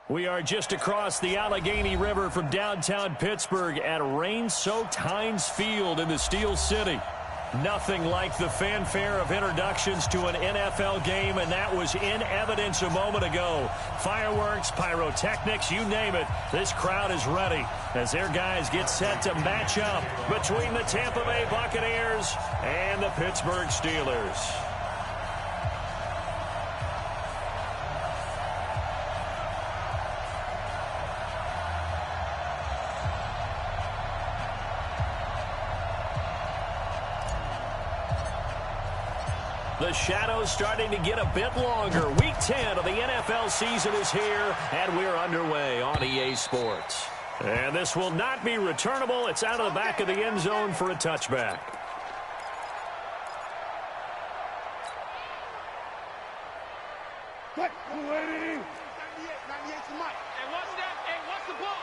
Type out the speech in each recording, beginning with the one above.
We are just across the Allegheny River from downtown Pittsburgh at rain-soaked Heinz Field in the Steel City. Nothing like the fanfare of introductions to an NFL game, and that was in evidence a moment ago. Fireworks, pyrotechnics, you name it. This crowd is ready as their guys get set to match up between the Tampa Bay Buccaneers and the Pittsburgh Steelers. The shadow's starting to get a bit longer. Week 10 of the NFL season is here, and we're underway on EA Sports. And this will not be returnable. It's out of the back of the end zone for a touchback. Quick, waiting. 98 to Mike. Hey, what's that? Hey, what's the ball?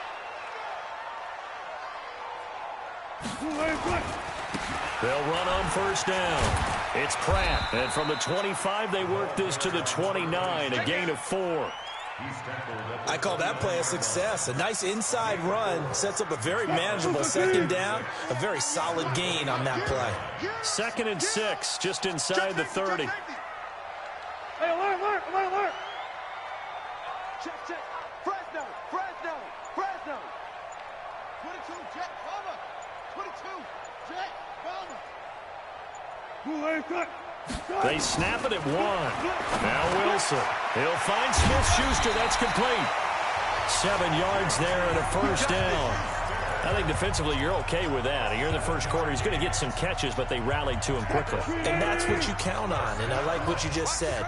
They'll run on first down. It's Pratt, and from the 25, they work this to the 29, a gain of 4. I call that play a success. A nice inside run sets up a very manageable second down, a very solid gain on that play. 2nd and 6, just inside the 30. Hey, alert. Check. Fresno. 22, Jet, cover. 22, Jet, cover. They snap it at 1. Now Wilson. He'll find Smith-Schuster. That's complete. 7 yards there and a first down. I think defensively you're okay with that. You're in the first quarter. He's going to get some catches, but they rallied to him quickly. And that's what you count on, and I like what you just said.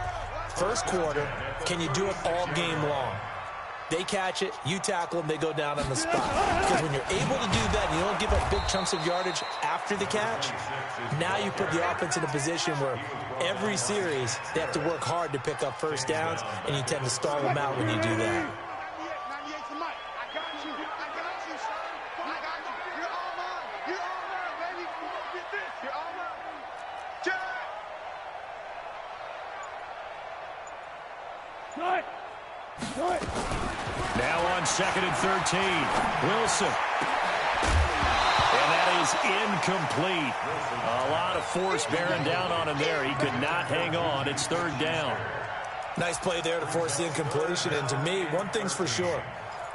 First quarter, can you do it all game long? They catch it, you tackle them, they go down on the spot. Because when you're able to do that, you don't give up big chunks of yardage after the catch, now you put the offense in a position where every series they have to work hard to pick up first downs, and you tend to stall them out when you do that. Now on 2nd and 13, Wilson. And that is incomplete. A lot of force bearing down on him there. He could not hang on. It's 3rd down. Nice play there to force the incompletion. And to me, one thing's for sure.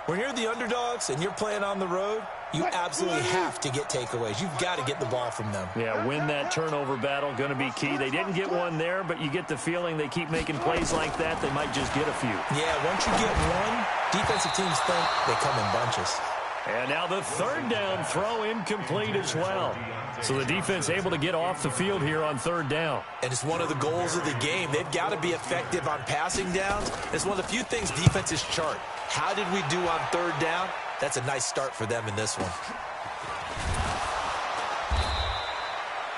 When you're the underdogs and you're playing on the road, you absolutely have to get takeaways. You've got to get the ball from them. Yeah, win that turnover battle, going to be key. They didn't get one there, but you get the feeling they keep making plays like that, they might just get a few. Yeah, once you get one, defensive teams think they come in bunches. And now the 3rd down throw incomplete as well. So the defense able to get off the field here on 3rd down. And it's one of the goals of the game. They've got to be effective on passing downs. It's one of the few things defenses chart. How did we do on 3rd down? That's a nice start for them in this one.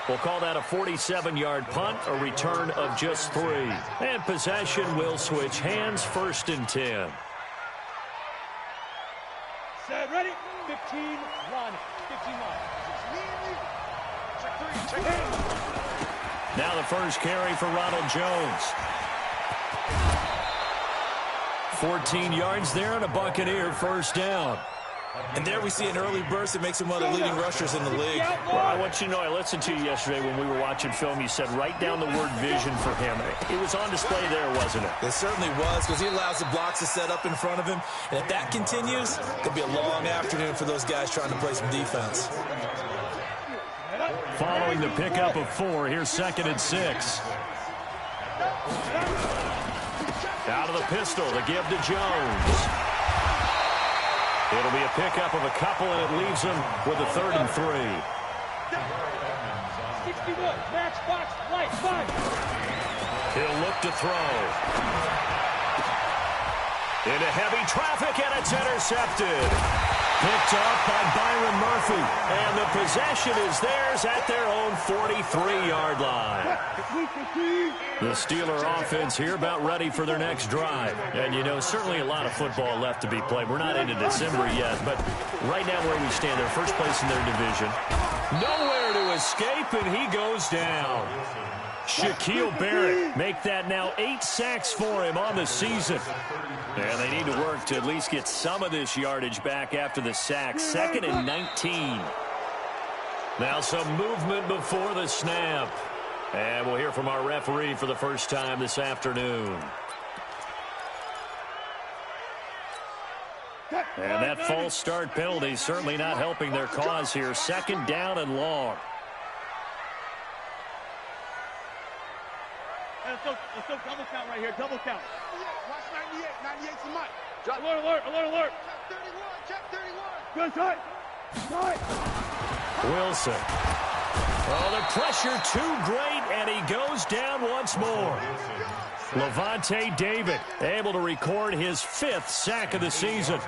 We'll call that a 47-yard punt, a return of just 3. And possession will switch hands, 1st and 10. Set, ready? 15, 1. 15, 1. Check 3. Now the first carry for Ronald Jones. 14 yards there and a Buccaneer first down. And there we see an early burst that makes him one of the leading rushers in the league. Well, I want you to know, I listened to you yesterday when we were watching film. You said write down the word vision for him. It was on display there, wasn't it? It certainly was, because he allows the blocks to set up in front of him. And if that continues, it could be a long afternoon for those guys trying to play some defense. Following the pickup of 4, here's 2nd and 6. Out of the pistol, the give to Jones. It'll be a pickup of a couple, and it leaves him with a 3rd and 3. 61, match, box, light, 5. He'll look to throw. Into heavy traffic, and it's intercepted. Picked up by Byron Murphy. And the possession is theirs at their own 43-yard line. The Steeler offense here about ready for their next drive. And, you know, certainly a lot of football left to be played. We're not into December yet, but right now where we stand, they're first place in their division. Nowhere to escape, and he goes down. Shaquille Barrett make that now 8 sacks for him on the season. And they need to work to at least get some of this yardage back after the sack. 2nd and 19. Now some movement before the snap. And we'll hear from our referee for the first time this afternoon. And that false start penalty certainly not helping their cause here. 2nd down and long. Let's go double count right here, double count. Watch 98, 98's the mic. Alert. Check 31. Good tight. Wilson. Oh, the pressure too great, and he goes down once more. Levante David able to record his 5th sack of the season.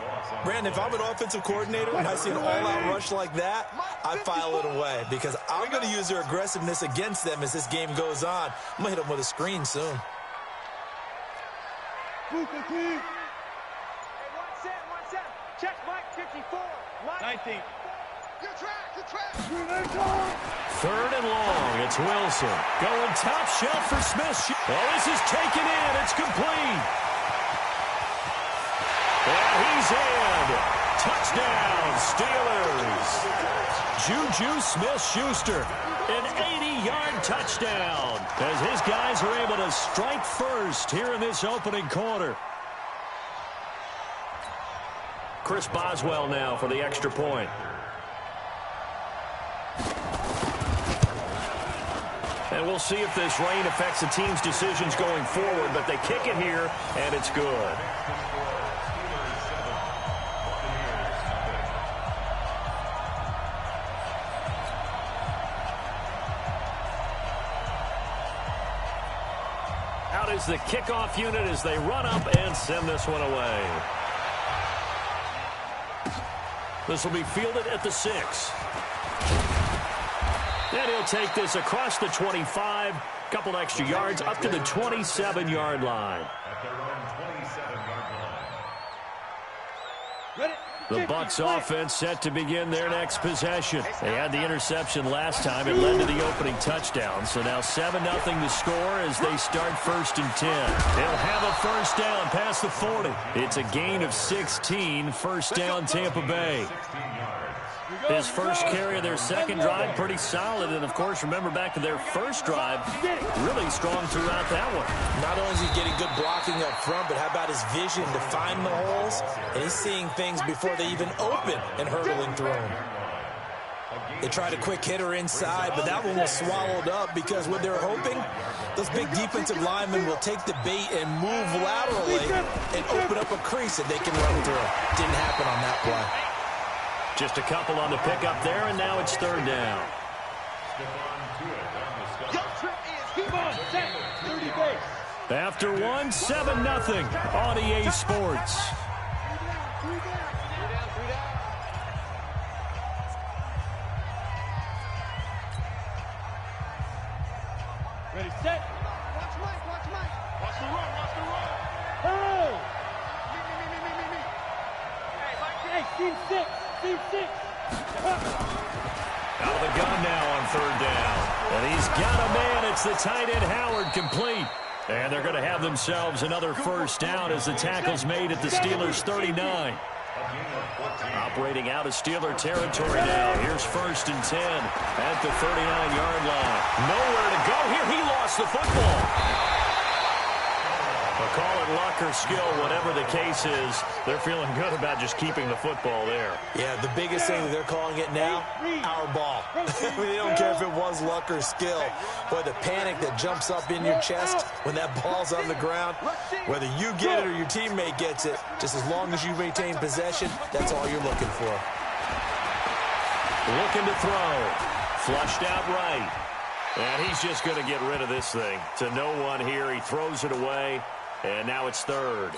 Brandon, if I'm an offensive coordinator and I see an all-out rush like that, I file it away because I'm going to use their aggressiveness against them as this game goes on. I'm going to hit them with a screen soon. Hey, one set. Check Mike 54. Mike 19. Good track. 3rd and long. It's Wilson. Going top shelf for Smith. Oh, this is taken in. It's complete. And he's in. Touchdown, Steelers. Juju Smith-Schuster. An 80-yard touchdown as his guys are able to strike first here in this opening quarter. Chris Boswell now for the extra point. And we'll see if this rain affects the team's decisions going forward, but they kick it here, and it's good. Out is the kickoff unit as they run up and send this one away. This will be fielded at the 6. And he'll take this across the 25, couple extra yards up to the 27-yard line. The Bucs offense set to begin their next possession. They had the interception last time. It led to the opening touchdown. So now 7-0 to score as they start 1st and 10. They'll have a first down past the 40. It's a gain of 16. First down, Tampa Bay. His first carry of their second drive, pretty solid. And, of course, remember back to their first drive, really strong throughout that one. Not only is he getting good blocking up front, but how about his vision to find the holes? And he's seeing things before they even open and hurdling through them. They tried a quick hitter inside, but that one was swallowed up because what they're hoping, those big defensive linemen will take the bait and move laterally and open up a crease that they can run through. Didn't happen on that play. Just a couple on the pickup there, and now it's 3rd down. After one, 7-0 on EA Sports. Ready, set. Watch Mike. Watch the run. Oh! Me. Hey, team 6. Out of the gun now on 3rd down. And he's got a man. It's the tight end Howard complete. And they're going to have themselves another first down as the tackle's made at the Steelers' 39. Operating out of Steeler territory now. Here's 1st and 10 at the 39-yard line. Nowhere to go here. He lost the football. But call it luck or skill, whatever the case is, they're feeling good about just keeping the football there. Yeah, the biggest thing that they're calling it now, our ball. They don't care if it was luck or skill. Boy, the panic that jumps up in your chest when that ball's on the ground, whether you get it or your teammate gets it, just as long as you retain possession, that's all you're looking for. Looking to throw. Flushed out right. And he's just going to get rid of this thing. To no one here. He throws it away. And now it's 3rd.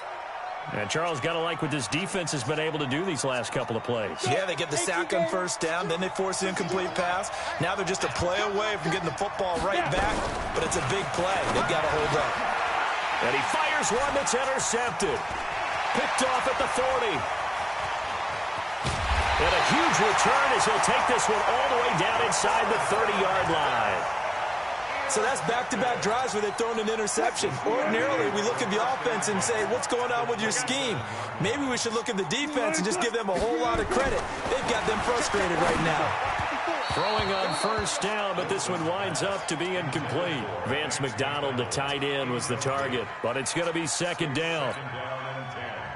And Charles, got to like what this defense has been able to do these last couple of plays. Yeah, they get the sack on 1st down, then they force the incomplete pass. Now they're just a play away from getting the football right back, but it's a big play. They've got to hold up. And he fires one that's intercepted. Picked off at the 40. And a huge return as he'll take this one all the way down inside the 30-yard line. So that's back-to-back drives where they've thrown an interception. Ordinarily, we look at the offense and say, what's going on with your scheme? Maybe we should look at the defense and just give them a whole lot of credit. They've got them frustrated right now. Throwing on first down, but this one winds up to be incomplete. Vance McDonald, the tight end, was the target, but it's going to be second down.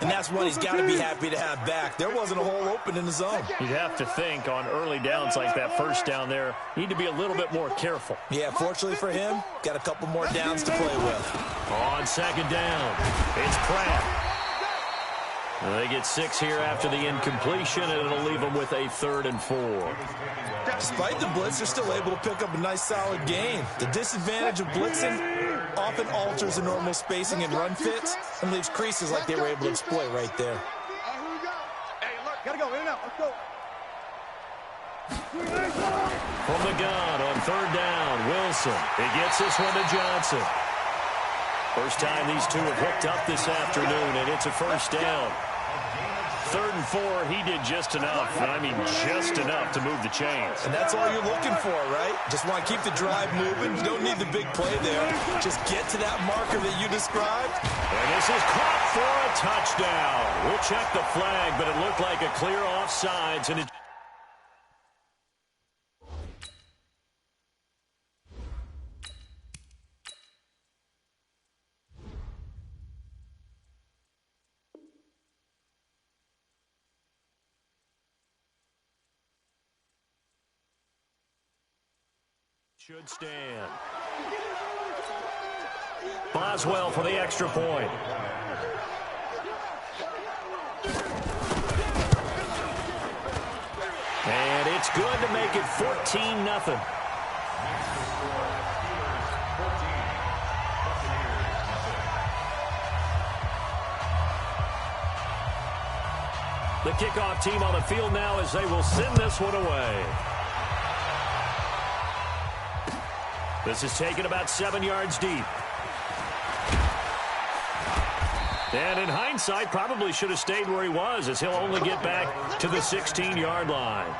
And that's one he's got to be happy to have back. There wasn't a hole open in the zone. You'd have to think on early downs like that first down there, need to be a little bit more careful. Yeah, fortunately for him, got a couple more downs to play with. On second down, it's Pratt. They get 6 here after the incompletion, and it'll leave them with a 3rd and 4. Despite the blitz, they're still able to pick up a nice, solid gain. The disadvantage of blitzing often alters the normal spacing and run fits and leaves creases like they were able to exploit right there. Hey, look, gotta go, in and out, let's go. From the gun on 3rd down, Wilson. He gets this one to Johnson. First time these two have hooked up this afternoon, and it's a first down. 3rd and 4, he did just enough, and I mean just enough to move the chains. And that's all you're looking for, right? Just want to keep the drive moving. You don't need the big play there. Just get to that marker that you described. And this is caught for a touchdown. We'll check the flag, but it looked like a clear offsides, and it... should stand. Boswell for the extra point. And it's good to make it 14-0. The kickoff team on the field now as they will send this one away. This is taken about 7 yards deep. And in hindsight, probably should have stayed where he was, as he'll only get back to the 16-yard line.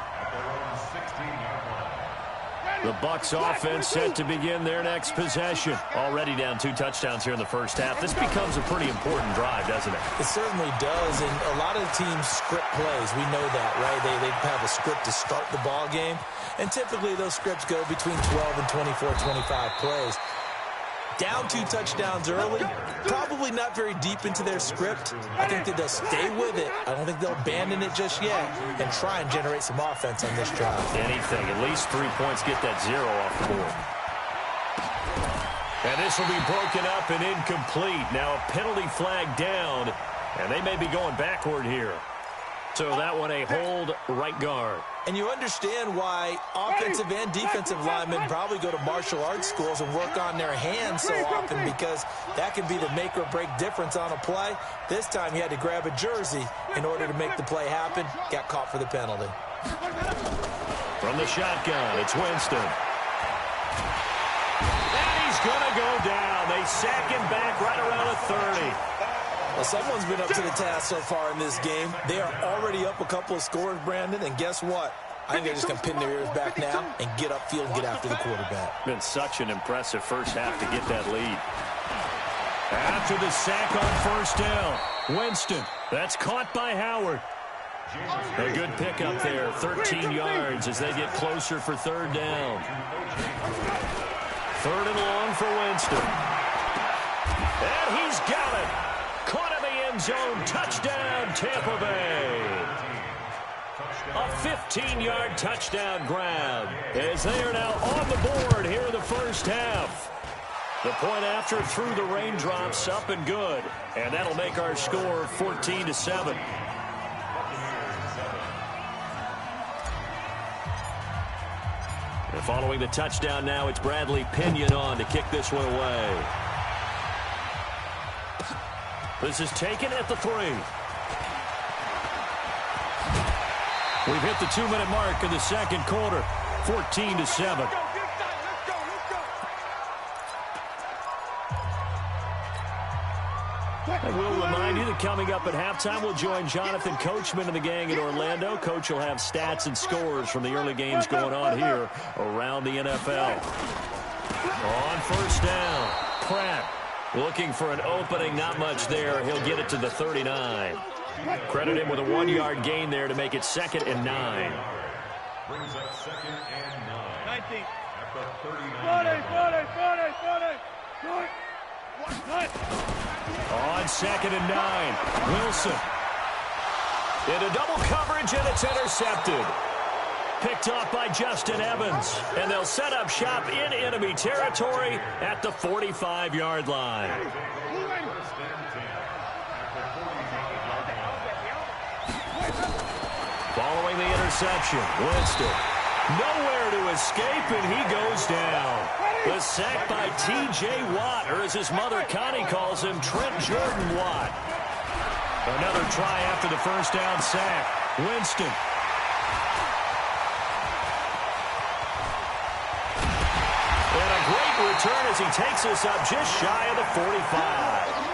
The Bucs offense set to begin their next possession. Already down 2 touchdowns here in the first half. This becomes a pretty important drive, doesn't it? It certainly does, and a lot of the teams script plays. We know that, right? They have a script to start the ball game, and typically those scripts go between 12 and 24, 25 plays. Down 2 touchdowns early, probably not very deep into their script. I think that they'll stay with it. I don't think they'll abandon it just yet and try and generate some offense on this drive. Anything, at least 3 points, get that 0 off the board. And this will be broken up and incomplete. Now a penalty flag down, and they may be going backward here. So that one a hold right guard. And you understand why offensive and defensive linemen probably go to martial arts schools and work on their hands so often, because that can be the make or break difference on a play. This time he had to grab a jersey in order to make the play happen. Got caught for the penalty. From the shotgun, it's Winston. And he's going to go down. They sack him back right around the 30. Well, someone's been up to the task so far in this game. They are already up a couple of scores, Brandon, and guess what? I think they're just going to pin their ears back now and get upfield and get after the quarterback. Been such an impressive first half to get that lead. After the sack on first down, Winston, that's caught by Howard. A good pickup there, 13 yards as they get closer for 3rd down. 3rd and long for Winston. And he's got it. Caught in the end zone, touchdown, Tampa Bay. A 15-yard touchdown grab as they are now on the board here in the first half. The point after through the raindrops, up and good. And that'll make our score 14-7. And following the touchdown now, it's Bradley Pinion on to kick this one away. This is taken at the 3. We've hit the 2-minute mark in the second quarter, 14-7. And we'll remind you that coming up at halftime, we'll join Jonathan Coachman and the gang in Orlando. Coach will have stats and scores from the early games going on here around the NFL. On first down, Pratt looking for an opening. Not much there. He'll get it to the 39. Credit him with a 1-yard gain there to make it 2nd and 9. Brings up 2nd and 9. 19. At the 39. On 2nd and 9, Wilson. Into double coverage, and it's intercepted. Picked off by Justin Evans. And they'll set up shop in enemy territory at the 45-yard line. Following the interception, Winston. Nowhere to escape, and he goes down. The sack by T.J. Watt, or as his mother Connie calls him, Trent Jordan Watt. Another try after the first down sack. Winston. And a great return as he takes us up just shy of the 45.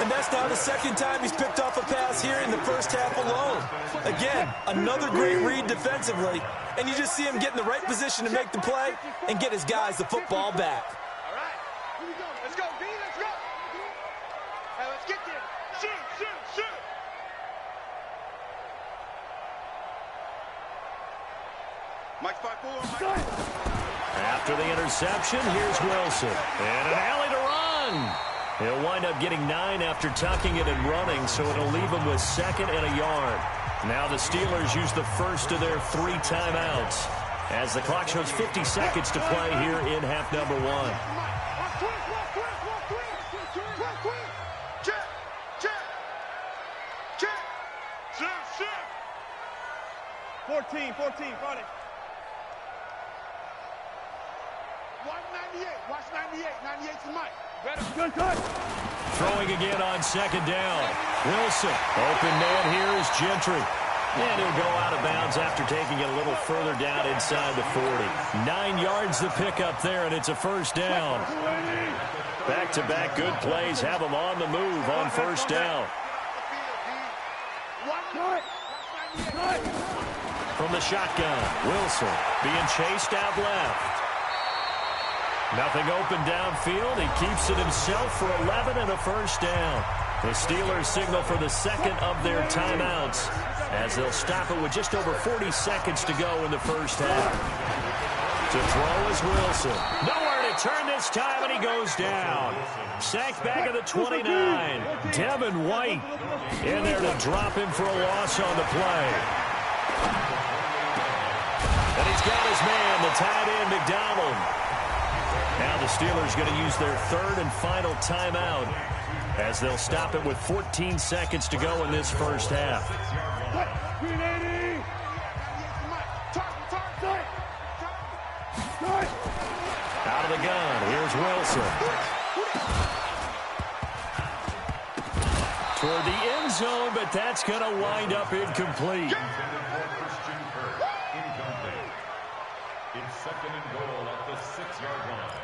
And that's now the 2nd time he's picked off a pass here in the first half alone. Again, another great read defensively, and you just see him get in the right position to make the play and get his guys the football back. All right. Here we go. Let's go, B. Let's go. Hey, let's get there. Shoot. Mike 5-4. Mike. After the interception, here's Wilson. And an alley to run. He'll wind up getting 9 after tucking it and running, so it'll leave him with 2nd and a yard. Now the Steelers use the first of their 3 timeouts as the clock shows 50 seconds to play here in half number 1. Check. 14, Friday. 198. Watch 98. 98's the mic. Good cut. Throwing again on 2nd down. Wilson. Open man here is Gentry. And he'll go out of bounds after taking it a little further down inside the 40. 9 yards the pickup there, and it's a first down. Back-to-back good plays have them on the move on first down. From the shotgun, Wilson being chased out left. Nothing open downfield. He keeps it himself for 11 and a first down. The Steelers signal for the 2nd of their timeouts as they'll stop it with just over 40 seconds to go in the first half. To throw is Wilson. Nowhere to turn this time, and he goes down. Sacked back at the 29. Devin White in there to drop him for a loss on the play. And he's got his man, the tight end, McDonald. Now the Steelers going to use their 3rd and final timeout as they'll stop it with 14 seconds to go in this first half. Out of the gun, here's Wilson. Toward the end zone, but that's going to wind up incomplete. It's 2nd and goal at the 6-yard line.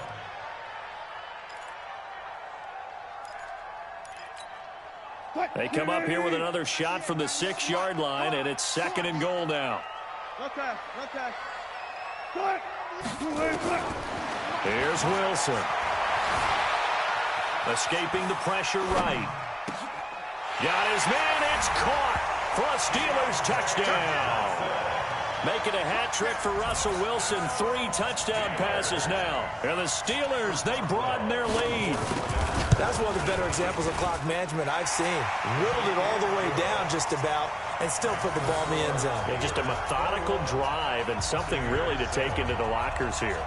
They come up here with another shot from the 6-yard line, and it's 2nd and goal now. Here's Wilson. Escaping the pressure right. Got his man, it's caught for a Steelers touchdown. Making a hat trick for Russell Wilson. 3 touchdown passes now. And the Steelers, they broaden their lead. That's one of the better examples of clock management I've seen. Whittled it all the way down just about and still put the ball in the end zone. Yeah, just a methodical drive and something really to take into the lockers here.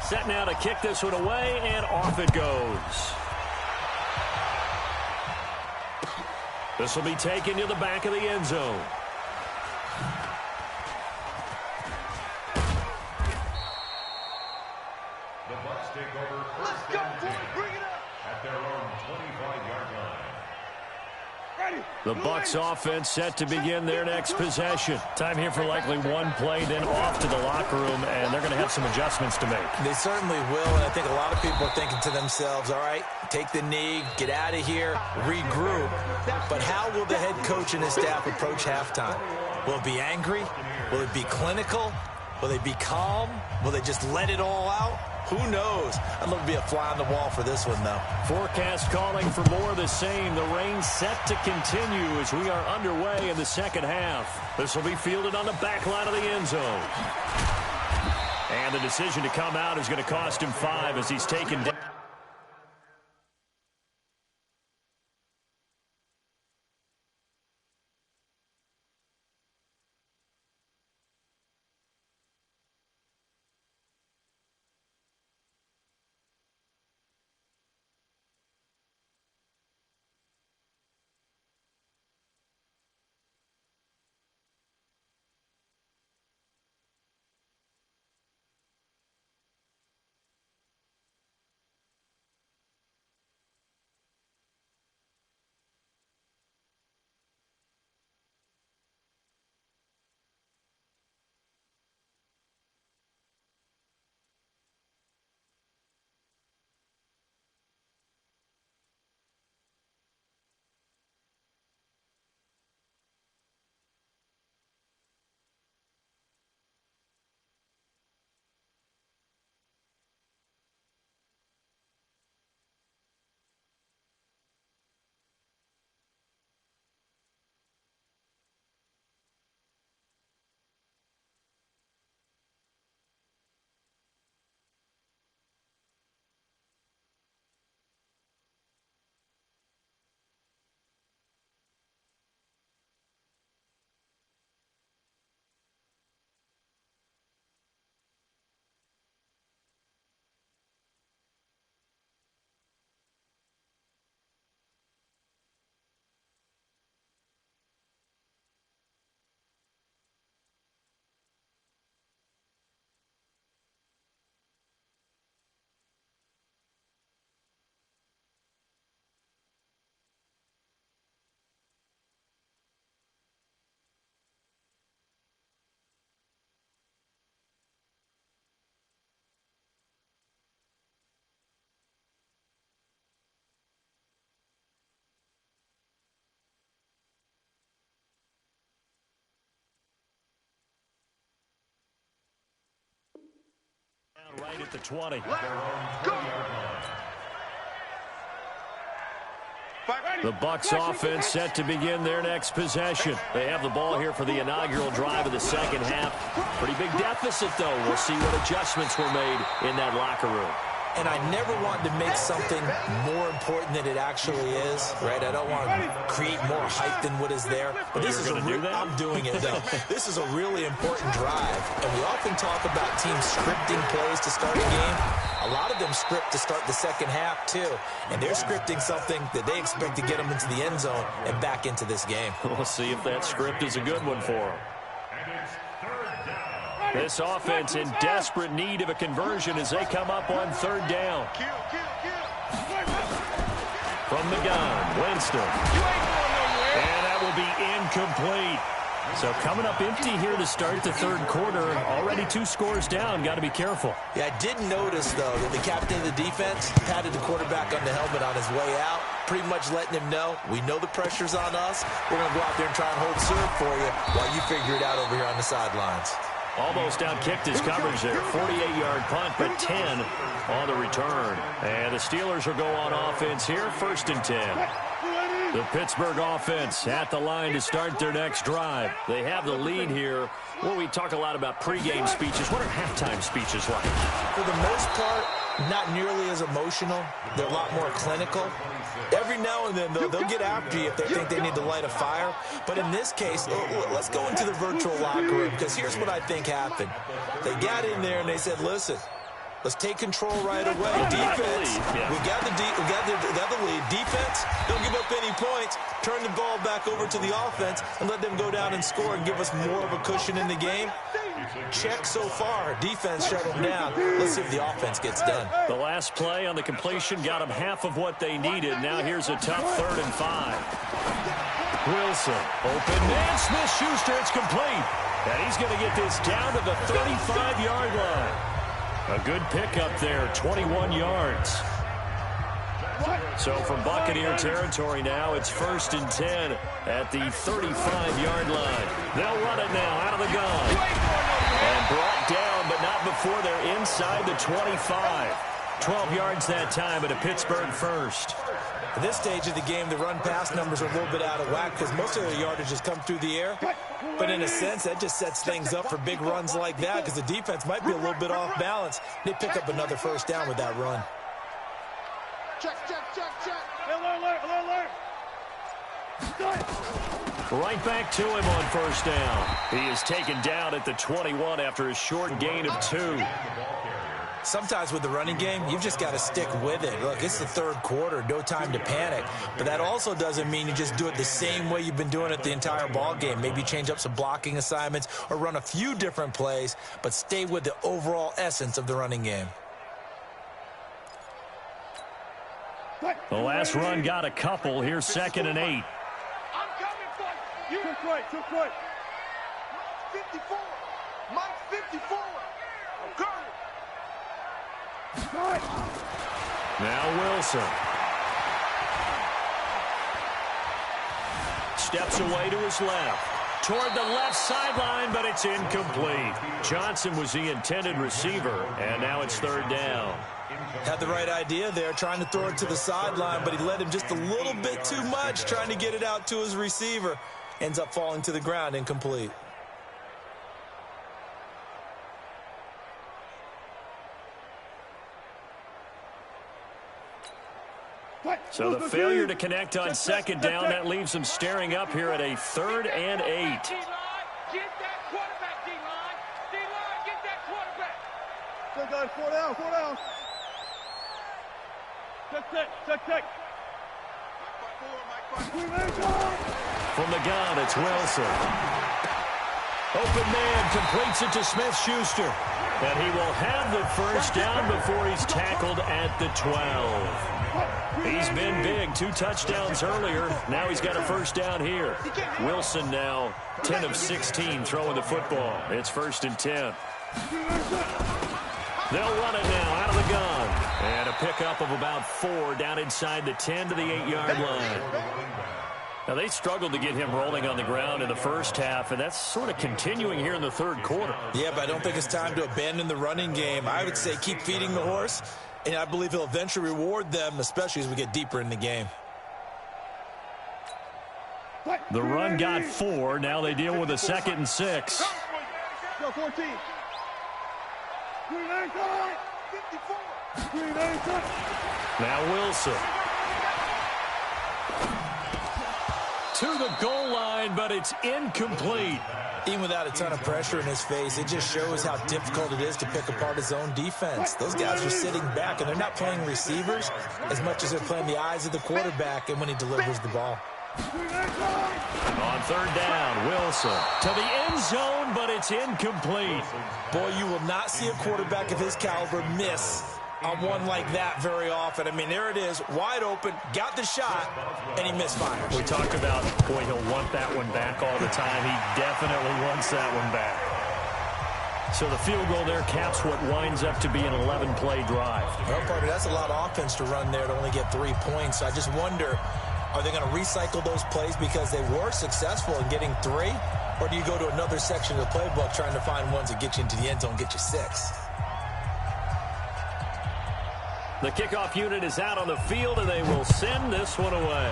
Set now to kick this one away, and off it goes. This will be taken to the back of the end zone. The Bucs take over first and 10 at their own 25-yard line. The Bucs offense set to begin their next possession. Time here for likely one play, then off to the locker room, and they're going to have some adjustments to make. They certainly will, and I think a lot of people are thinking to themselves, all right, take the knee, get out of here, regroup. But how will the head coach and his staff approach halftime? Will it be angry? Will it be clinical? Will they be calm? Will they just let it all out? Who knows? I'd love to be a fly on the wall for this one, though. Forecast calling for more of the same. The rain set to continue as we are underway in the second half. This will be fielded on the back line of the end zone. And the decision to come out is going to cost him 5 as he's taken down. Right at the 20. The Bucs offense set to begin their next possession. They have the ball here for the inaugural drive of the second half. Pretty big deficit, though. We'll see what adjustments were made in that locker room. And I never want to make something more important than it actually is, right? I don't want to create more hype than what is there. But this is I'm doing it, though. This is a really important drive. And we often talk about teams scripting plays to start a game. A lot of them script to start the second half, too. And they're scripting something that they expect to get them into the end zone and back into this game. We'll see if that script is a good one for them. This offense in desperate need of a conversion as they come up on third down. From the gun, Winston. And that will be incomplete. So coming up empty here to start the third quarter. Already 2 scores down. Got to be careful. Yeah, I did notice, though, that the captain of the defense patted the quarterback on the helmet on his way out, pretty much letting him know, we know the pressure's on us. We're going to go out there and try and hold serve for you while you figure it out over here on the sidelines. Almost outkicked his coverage there. 48-yard punt, but 10 on the return. And the Steelers will go on offense here, 1st and 10. The Pittsburgh offense at the line to start their next drive. They have the lead here. Well, we talk a lot about pregame speeches. What are halftime speeches like? For the most part, not nearly as emotional. They're a lot more clinical. Every now and then, though, they'll get after you if they think they need to light a fire. But in this case, let's go into the virtual locker room, because here's what I think happened. They got in there and they said, listen, let's take control right away. Defense, we got the lead. Defense, don't give up any points. Turn the ball back over to the offense and let them go down and score and give us more of a cushion in the game. Check so far. Defense shut them down. Let's see if the offense gets done. The last play on the completion got them half of what they needed. Now here's a tough 3rd and 5. Wilson, open man, Smith-Schuster, it's complete. And he's going to get this down to the 35-yard line. A good pickup there, 21 yards. So from Buccaneer territory now, it's 1st and 10 at the 35-yard line. They'll run it now out of the gun. And brought down, but not before they're inside the 25. 12 yards that time, but a Pittsburgh first. At this stage of the game, the run-pass numbers are a little bit out of whack because most of their yardage has come through the air. But in a sense, that just sets things up for big runs like that because the defense might be a little bit off balance. They pick up another first down with that run. Check. Alert. Right back to him on first down. He is taken down at the 21 after a short gain of 2. Sometimes with the running game, you've just got to stick with it. Look, it's the third quarter, no time to panic. But that also doesn't mean you just do it the same way you've been doing it the entire ball game. Maybe change up some blocking assignments or run a few different plays, but stay with the overall essence of the running game. The last run got a couple. Here's 2nd and 8. I'm coming for you. Took right. 54. Mike 54. I'm coming. Now Wilson. Steps away to his left. Toward the left sideline, but it's incomplete. Johnson was the intended receiver, and now it's 3rd down. Had the right idea there, trying to throw it to the sideline, but he led him just a little bit too much, trying to get it out to his receiver. Ends up falling to the ground, incomplete. So the failure to connect on 2nd down, that leaves them staring up here at a 3rd and 8. D-line, get that quarterback, D-line. D-line, get that quarterback. Check, guys, 4 down. Check. From the gun, it's Wilson. Open man, completes it to Smith-Schuster. And he will have the first down before he's tackled at the 12. He's been big, 2 touchdowns earlier. Now he's got a first down here. Wilson now 10 of 16 throwing the football. It's 1st and 10. They'll run it now out of the gun. And a pickup of about 4 down inside the 10 to the 8-yard line. Now, they struggled to get him rolling on the ground in the first half, and that's sort of continuing here in the third quarter. Yeah, but I don't think it's time to abandon the running game. I would say keep feeding the horse, and I believe he'll eventually reward them, especially as we get deeper in the game. The run got 4. Now they deal with a 2nd and 6. Go 14. Now Wilson. To the goal line, but it's incomplete. Even without a ton of pressure in his face, it just shows how difficult it is to pick apart his own defense. Those guys are sitting back, and they're not playing receivers as much as they're playing the eyes of the quarterback and when he delivers the ball. On 3rd down, Wilson to the end zone, but it's incomplete. Boy, you will not see a quarterback of his caliber miss on one like that very often. I mean, there it is, wide open, got the shot, and he misfires. We talked about, boy, he'll want that one back all the time. He definitely wants that one back. So the field goal there caps what winds up to be an 11-play drive. Well, Parker, that's a lot of offense to run there to only get 3 points. I just wonder, are they going to recycle those plays because they were successful in getting 3? Or do you go to another section of the playbook trying to find ones that get you into the end zone, get you 6? The kickoff unit is out on the field, and they will send this one away.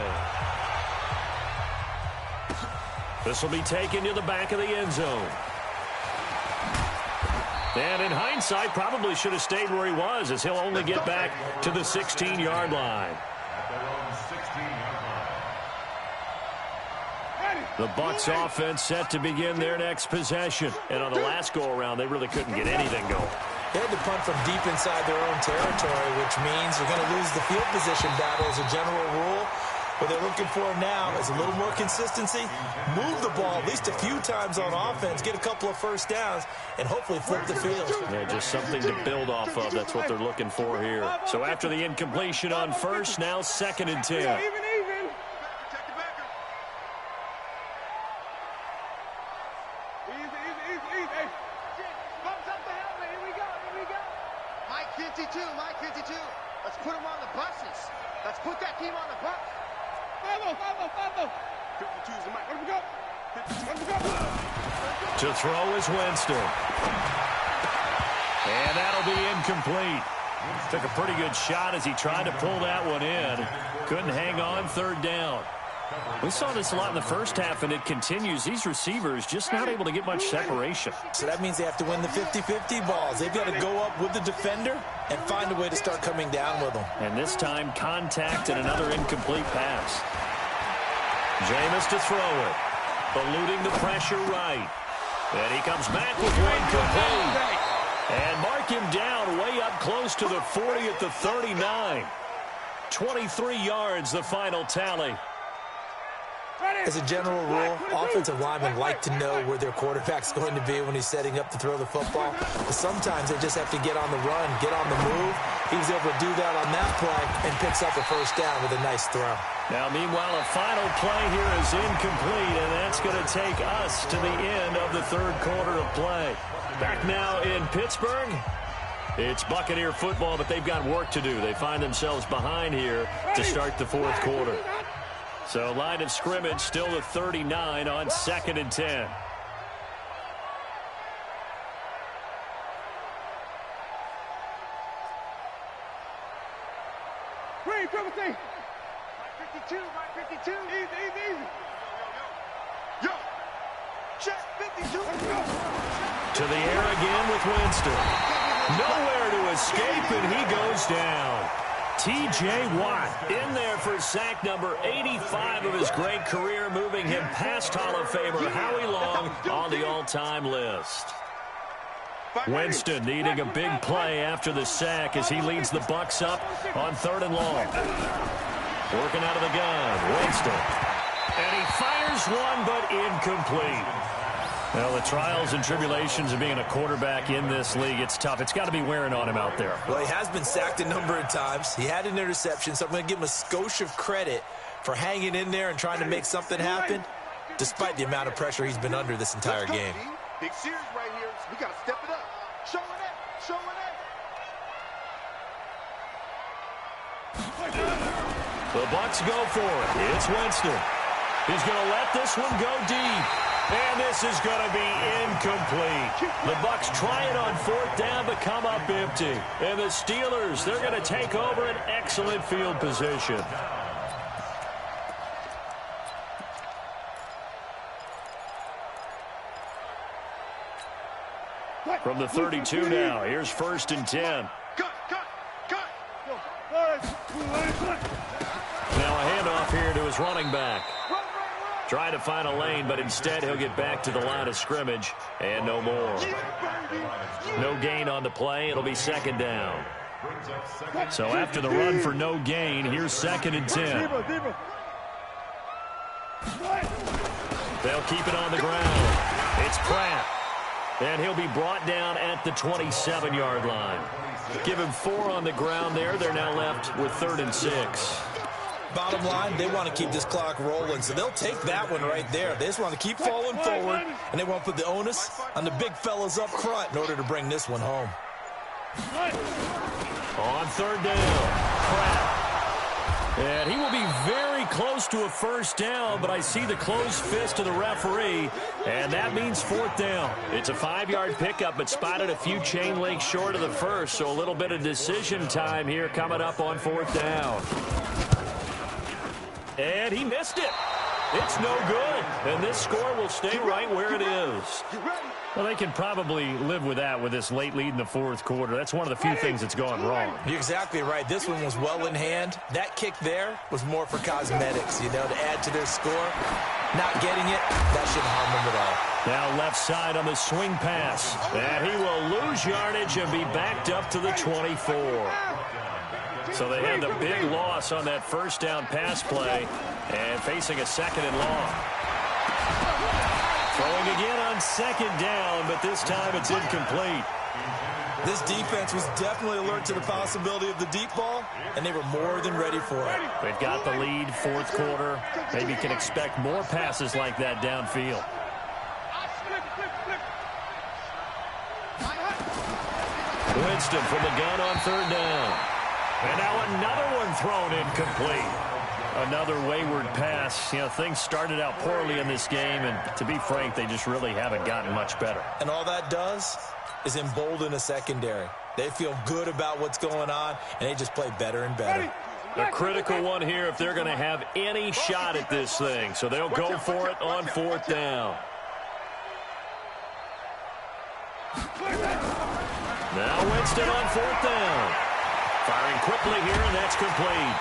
This will be taken to the back of the end zone. And in hindsight, probably should have stayed where he was, as he'll only get back to the 16-yard line. The Bucs offense set to begin their next possession. And on the last go-around, they really couldn't get anything going. They had to punt from deep inside their own territory, which means they're going to lose the field position battle as a general rule. What they're looking for now is a little more consistency, move the ball at least a few times on offense, get a couple of first downs, and hopefully flip the field. Yeah, just something to build off of. That's what they're looking for here. So after the incompletion on first, now 2nd and 10. buses. Let's put that team on the bus. 52's the mic. Where we go? To throw is Winston. And that'll be incomplete. Took a pretty good shot as he tried to pull that one in. Couldn't hang on, third down. We saw this a lot in the first half, and it continues. These receivers just not able to get much separation. So that means they have to win the 50-50 balls. They've got to go up with the defender and find a way to start coming down with them. And this time, contact and another incomplete pass. Jameis to throw it. Eluding the pressure right. And he comes back with one complete. And mark him down way up close to the 40 at the 39. 23 yards, the final tally. As a general rule, offensive linemen like to know where their quarterback's going to be when he's setting up to throw the football. But sometimes they just have to get on the run, get on the move. He was able to do that on that play and picks up a first down with a nice throw. Now, meanwhile, a final play here is incomplete, and that's going to take us to the end of the third quarter of play. Back now in Pittsburgh. It's Buccaneer football, but they've got work to do. They find themselves behind here to start the fourth quarter. So line of scrimmage still the 39 on 2nd and 10. Green, triple T. 52, 52. Easy. Yo. Check 52. To the air again with Winston. Nowhere to escape, and he goes down. T.J. Watt in there for sack number 85 of his great career, moving him past Hall of Famer Howie Long on the all-time list. Winston needing a big play after the sack as he leads the Bucs up on 3rd and long. Working out of the gun, Winston. And he fires one, but incomplete. Well, the trials and tribulations of being a quarterback in this league, it's tough. It's got to be wearing on him out there. Well, he has been sacked a number of times. He had an interception, so I'm going to give him a skosh of credit for hanging in there and trying to make something happen, despite the amount of pressure he's been under this entire game. Big series right here. We got to step it up. Show it up. The Bucs go for it. It's Winston. He's going to let this one go deep. And this is going to be incomplete. The Bucs try it on 4th down, but come up empty. And the Steelers, they're going to take over an excellent field position. From the 32 now, here's 1st and 10. Now a handoff here to his running back. Try to find a lane, but instead he'll get back to the line of scrimmage, and no more. No gain on the play. It'll be 2nd down. So after the run for no gain, here's 2nd and 10. They'll keep it on the ground. It's Pratt. And he'll be brought down at the 27-yard line. Give him 4 on the ground there. They're now left with 3rd and 6. Bottom line, they want to keep this clock rolling, so they'll take that one right there. They just want to keep falling forward, and they want to put the onus on the big fellas up front in order to bring this one home. On 3rd down, Pratt. And he will be very close to a 1st down, but I see the closed fist of the referee, and that means 4th down. It's a 5-yard pickup, but spotted a few chain links short of the first, so a little bit of decision time here coming up on 4th down. And he missed it. It's no good. And this score will stay right where it is. Well, they can probably live with that with this late lead in the 4th quarter. That's one of the few things that's gone wrong. You're exactly right. This one was well in hand. That kick there was more for cosmetics, you know, to add to their score. Not getting it, that shouldn't harm them at all. Now left side on the swing pass. And he will lose yardage and be backed up to the 24. So they had the big loss on that 1st down pass play and facing a 2nd and long. Throwing again on 2nd down, but this time it's incomplete. This defense was definitely alert to the possibility of the deep ball, and they were more than ready for it. They've got the lead, 4th quarter. Maybe can expect more passes like that downfield. Winston from the gun on 3rd down. And now another one thrown incomplete. Another wayward pass. You know, things started out poorly in this game, and to be frank, they just really haven't gotten much better. And all that does is embolden a secondary. They feel good about what's going on, and they just play better and better. A critical one here if they're going to have any shot at this thing. So they'll go for it on 4th down. Now Winston on 4th down. Firing quickly here, and that's complete.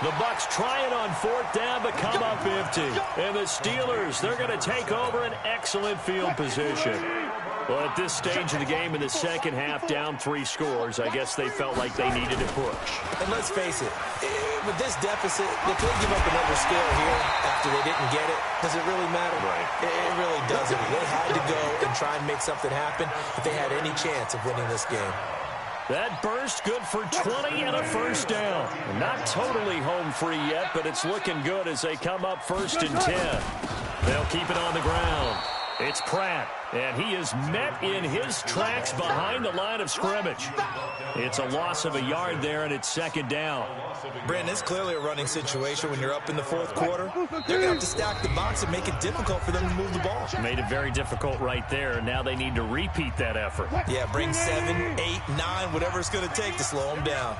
The Bucs try it on 4th down, but come up empty. And the Steelers, they're going to take over an excellent field position. Well, at this stage of the game in the second half, down 3 scores, I guess they felt like they needed to push. And let's face it, with this deficit, they could give up another score here after they didn't get it. Does it really matter? Right. It really doesn't. They had to go and try and make something happen if they had any chance of winning this game. That burst good for 20 and a 1st down. Not totally home free yet, but it's looking good as they come up 1st and 10. They'll keep it on the ground. It's Pratt, and he is met in his tracks behind the line of scrimmage. It's a loss of a yard there, and it's 2nd down. Brandon, it's clearly a running situation when you're up in the 4th quarter. They're going to have to stack the box and make it difficult for them to move the ball. Made it very difficult right there, and now they need to repeat that effort. Yeah, bring 7, 8, 9, whatever it's going to take to slow them down.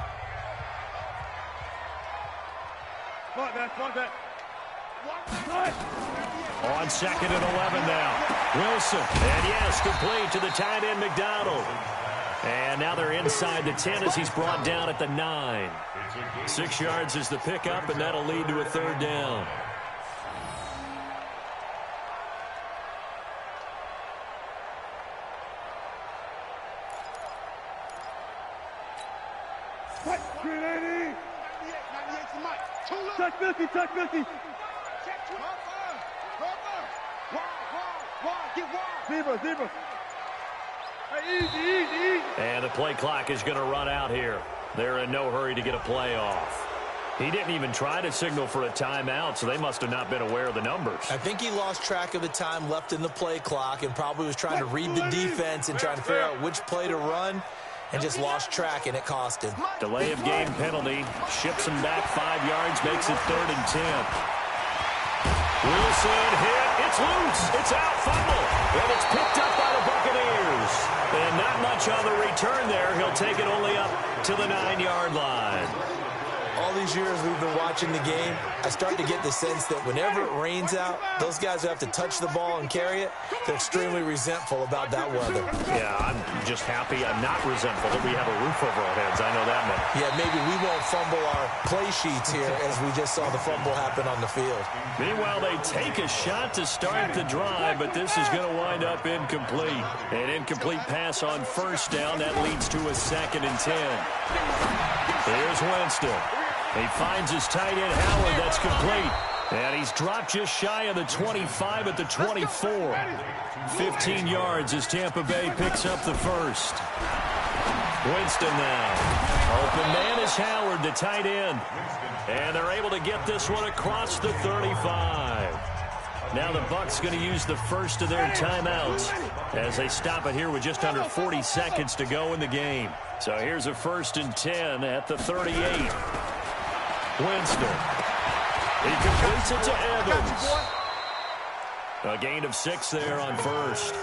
On 2nd and 11 now. Wilson, and yes, complete to the tight end McDonald. And now they're inside the 10 as he's brought down at the 9. 6 yards is the pickup, and that'll lead to a 3rd down. Touch 50, touch 50. Zebra. Hey, easy. And the play clock is going to run out here. They're in no hurry to get a play off. He didn't even try to signal for a timeout, so they must have not been aware of the numbers. I think he lost track of the time left in the play clock and probably was trying to read the defense and trying to figure out which play to run, and just lost track, and it cost him. Delay of game penalty. Ships him back 5 yards, makes it 3rd and 10. Wilson hit. It's loose. It's out. Fumble. And it's picked up by the Buccaneers. And not much on the return there. He'll take it only up to the 9-yard line. All these years we've been watching the game, I start to get the sense that whenever it rains out, those guys who have to touch the ball and carry it, they're extremely resentful about that weather. Yeah, I'm just happy I'm not resentful that we have a roof over our heads. I know that much. Yeah, maybe we won't fumble our play sheets here as we just saw the fumble happen on the field. Meanwhile, they take a shot to start the drive, but this is going to wind up incomplete. An incomplete pass on 1st down. That leads to a 2nd and 10. Here's Winston. He finds his tight end, Howard. That's complete. And he's dropped just shy of the 25 at the 24. 15 yards as Tampa Bay picks up the 1st. Winston now. Open man is Howard, the tight end. And they're able to get this one across the 35. Now the Bucs going to use the first of their timeouts as they stop it here with just under 40 seconds to go in the game. So here's a 1st and 10 at the 38. Winston. He completes it to Evans. A gain of 6 there on 1st.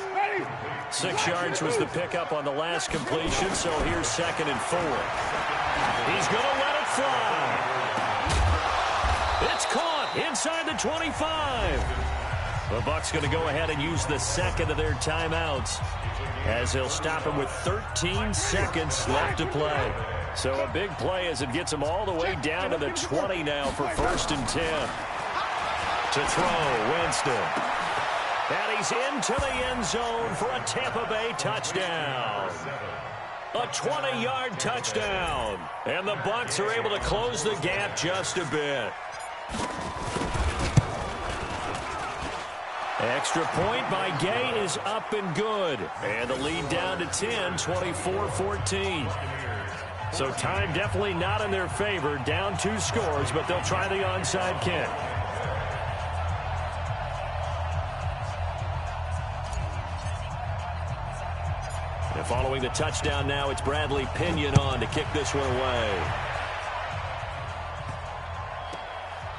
6 yards was the pickup on the last completion, so here's 2nd and 4. He's going to let it fly. It's caught inside the 25. The Bucs going to go ahead and use the 2nd of their timeouts as they'll stop him with 13 seconds left to play. So a big play as it gets him all the way down to the 20 now for 1st and 10. To throw, Winston. And he's into the end zone for a Tampa Bay touchdown. A 20-yard touchdown. And the Bucs are able to close the gap just a bit. Extra point by Gay is up and good. And the lead down to 10, 24-14. So time definitely not in their favor. Down 2 scores, but they'll try the onside kick. Following the touchdown now, it's Bradley Pinion on to kick this one away.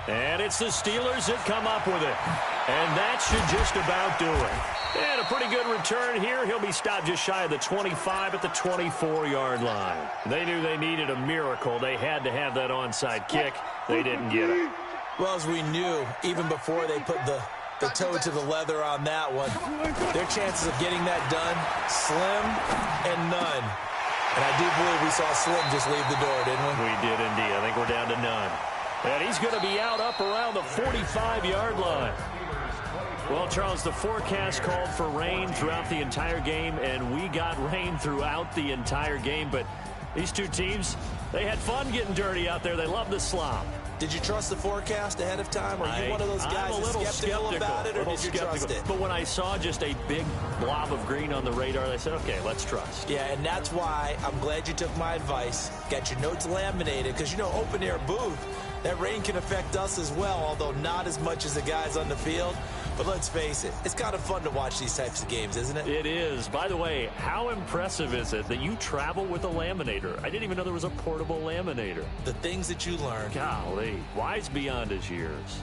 And it's the Steelers that come up with it. And that should just about do it. And a pretty good return here. He'll be stopped just shy of the 25 at the 24-yard line. They knew they needed a miracle. They had to have that onside kick. They didn't get it. Well, as we knew, even before they put the toe to the leather on that one, their chances of getting that done, slim and none. And I do believe we saw Slim just leave the door, didn't we? We did indeed. I think we're down to none. And he's going to be out up around the 45-yard line. Well, Charles, the forecast called for rain throughout the entire game, and we got rain throughout the entire game. But these two teams, they had fun getting dirty out there. They love the slop. Did you trust the forecast ahead of time? Are you one of those guys that's skeptical about it, or did you trust it? But when I saw just a big blob of green on the radar, I said, okay, let's trust. Yeah, and that's why I'm glad you took my advice. Got your notes laminated, because, you know, open-air booth, that rain can affect us as well, although not as much as the guys on the field. But let's face it, it's kind of fun to watch these types of games, isn't it? It is. By the way, how impressive is it that you travel with a laminator? I didn't even know there was a portable laminator. The things that you learn. Golly, wise beyond his years.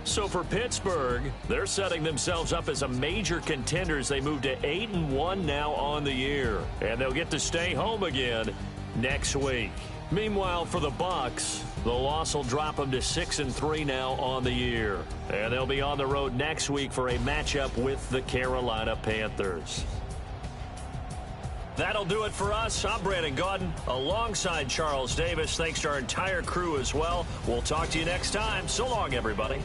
So for Pittsburgh, they're setting themselves up as a major contender as they move to 8-1 now on the year. And they'll get to stay home again next week. Meanwhile, for the Bucs, the loss will drop them to 6-3 now on the year. And they'll be on the road next week for a matchup with the Carolina Panthers. That'll do it for us. I'm Brandon Gaudin alongside Charles Davis. Thanks to our entire crew as well. We'll talk to you next time. So long, everybody.